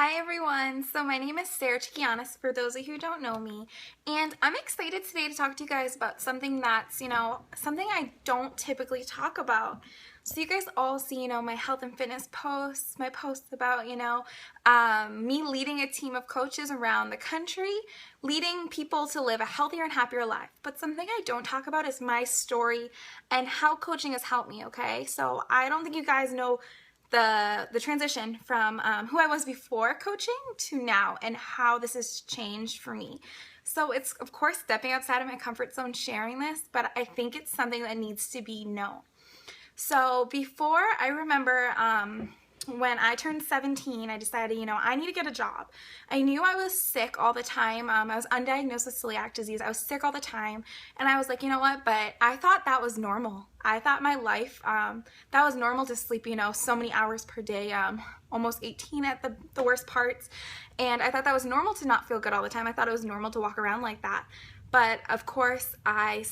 Hi everyone, so my name is Sarah Chikianis for those of you who don't know me, and I'm excited today to talk to you guys about something that's, something I don't typically talk about. So you guys all see, my health and fitness posts, my posts about, me leading a team of coaches around the country, leading people to live a healthier and happier life. But something I don't talk about is my story and how coaching has helped me, okay? So I don't think you guys know the transition from who I was before coaching to now and how this has changed for me. So it's, of course, stepping outside of my comfort zone sharing this, but I think it's something that needs to be known. So before, I remember when I turned 17, I decided, I need to get a job. I knew I was sick all the time. I was undiagnosed with celiac disease. I was sick all the time. And I was like, you know what? But I thought that was normal. I thought my life, that was normal to sleep, so many hours per day, almost 18 at the worst parts. And I thought that was normal to not feel good all the time. I thought it was normal to walk around like that. But of course, I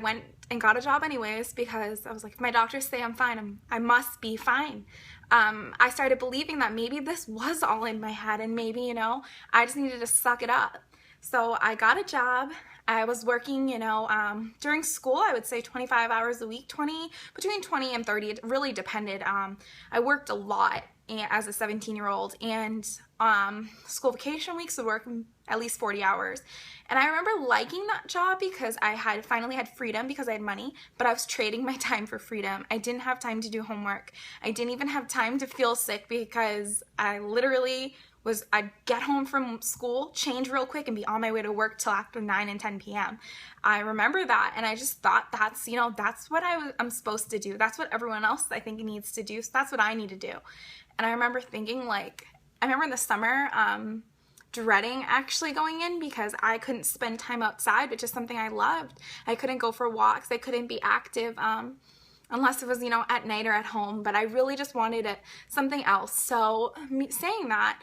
went and got a job anyways because I was like, if my doctors say I'm fine, I must be fine. I started believing that maybe this was all in my head and maybe, I just needed to suck it up. So I got a job. I was working, during school, I would say 25 hours a week, between 20 and 30. It really depended. I worked a lot as a 17-year-old, and school vacation weeks would work at least 40 hours. And I remember liking that job because I had finally had freedom because I had money, but I was trading my time for freedom. I didn't have time to do homework. I didn't even have time to feel sick because I literally I'd get home from school, change real quick, and be on my way to work till after 9 and 10 p.m. I remember that, and I just thought that's what I'm supposed to do. That's what everyone else I think needs to do, so that's what I need to do. And I remember thinking, I remember in the summer, dreading actually going in because I couldn't spend time outside, which is something I loved. I couldn't go for walks. I couldn't be active unless it was, at night or at home, but I really just wanted something else. So saying that,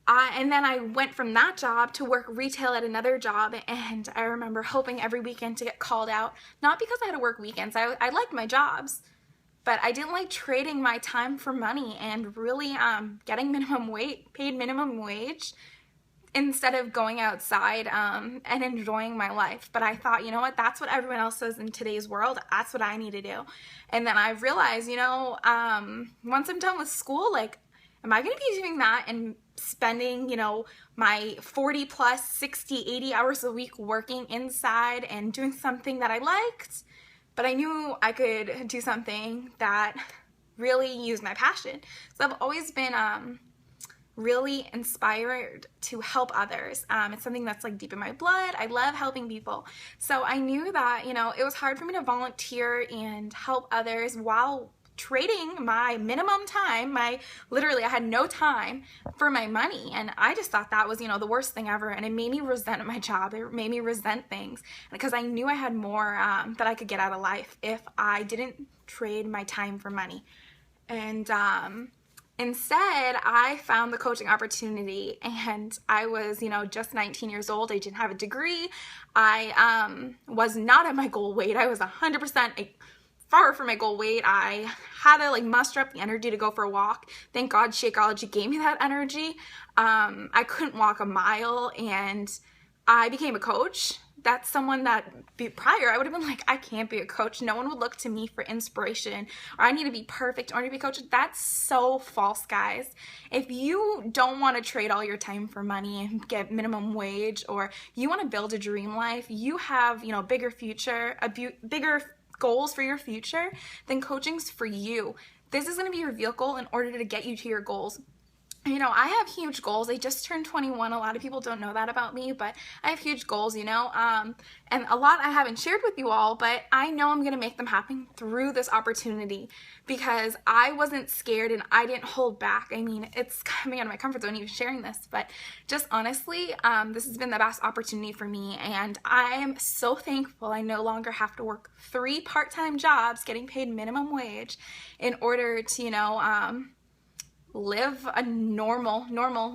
and then I went from that job to work retail at another job, and I remember hoping every weekend to get called out, not because I had to work weekends. I liked my jobs, but I didn't like trading my time for money and really getting paid minimum wage instead of going outside and enjoying my life. But I thought, you know what, that's what everyone else does in today's world. That's what I need to do. And then I realized, once I'm done with school, am I going to be doing that and spending, my 40 plus 60, 80 hours a week working inside and doing something that I liked? But I knew I could do something that really used my passion. So I've always been really inspired to help others. It's something that's deep in my blood. I love helping people. So I knew that, it was hard for me to volunteer and help others while trading my minimum time. Literally I had no time for my money, and I just thought that was, the worst thing ever, and it made me resent my job. It made me resent things because I knew I had more that I could get out of life if I didn't trade my time for money. And instead, I found the coaching opportunity, and I was, just 19 years old. I didn't have a degree. I was not at my goal weight. I was 100% far from my goal weight. I had to muster up the energy to go for a walk. Thank God Shakeology gave me that energy. I couldn't walk a mile, and I became a coach. That's someone that prior I would have been like, I can't be a coach. No one would look to me for inspiration, or I need to be perfect in order to be a coach. That's so false, guys. If you don't want to trade all your time for money and get minimum wage, or you want to build a dream life, you have, bigger future, bigger goals for your future, then coaching's for you. This is going to be your vehicle in order to get you to your goals. I have huge goals. I just turned 21. A lot of people don't know that about me, but I have huge goals, and a lot I haven't shared with you all, but I know I'm going to make them happen through this opportunity because I wasn't scared and I didn't hold back. I mean, it's coming out of my comfort zone even sharing this, but just honestly, this has been the best opportunity for me, and I am so thankful I no longer have to work 3 part-time jobs getting paid minimum wage in order to, live a normal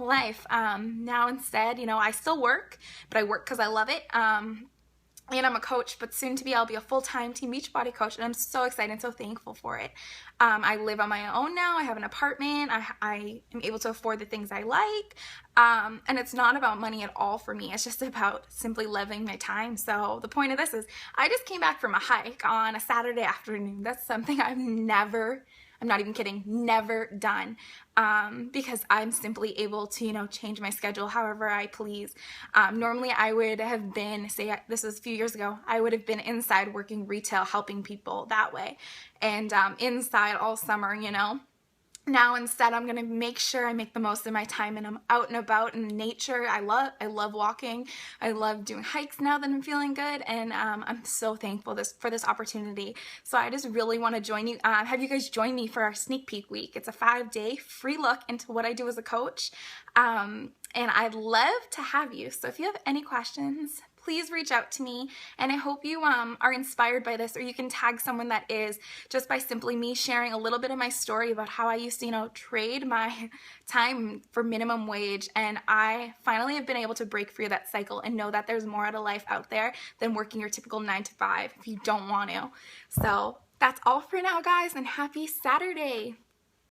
life. Now instead, I still work, but I work because I love it. and I'm a coach, but soon to be I'll be a full-time Team Beachbody coach, and I'm so excited and so thankful for it. I live on my own now. I have an apartment. I am able to afford the things I like, and it's not about money at all for me. It's just about simply living my time. So the point of this is I just came back from a hike on a Saturday afternoon. That's something I'm not even kidding, never done, because I'm simply able to, change my schedule however I please. Normally I would have been, say this was a few years ago, I would have been inside working retail, helping people that way, and inside all summer, Now instead I'm gonna make sure I make the most of my time and I'm out and about in nature. I love walking. I love doing hikes now that I'm feeling good, and I'm so thankful for this opportunity. So I just really want to join you. Have you guys join me for our sneak peek week? It's a 5-day free look into what I do as a coach, and I'd love to have you. So if you have any questions, please reach out to me, and I hope you are inspired by this, or you can tag someone that is, just by simply me sharing a little bit of my story about how I used to, trade my time for minimum wage, and I finally have been able to break free of that cycle and know that there's more out of life out there than working your typical 9-to-5 if you don't want to. So that's all for now, guys, and happy Saturday.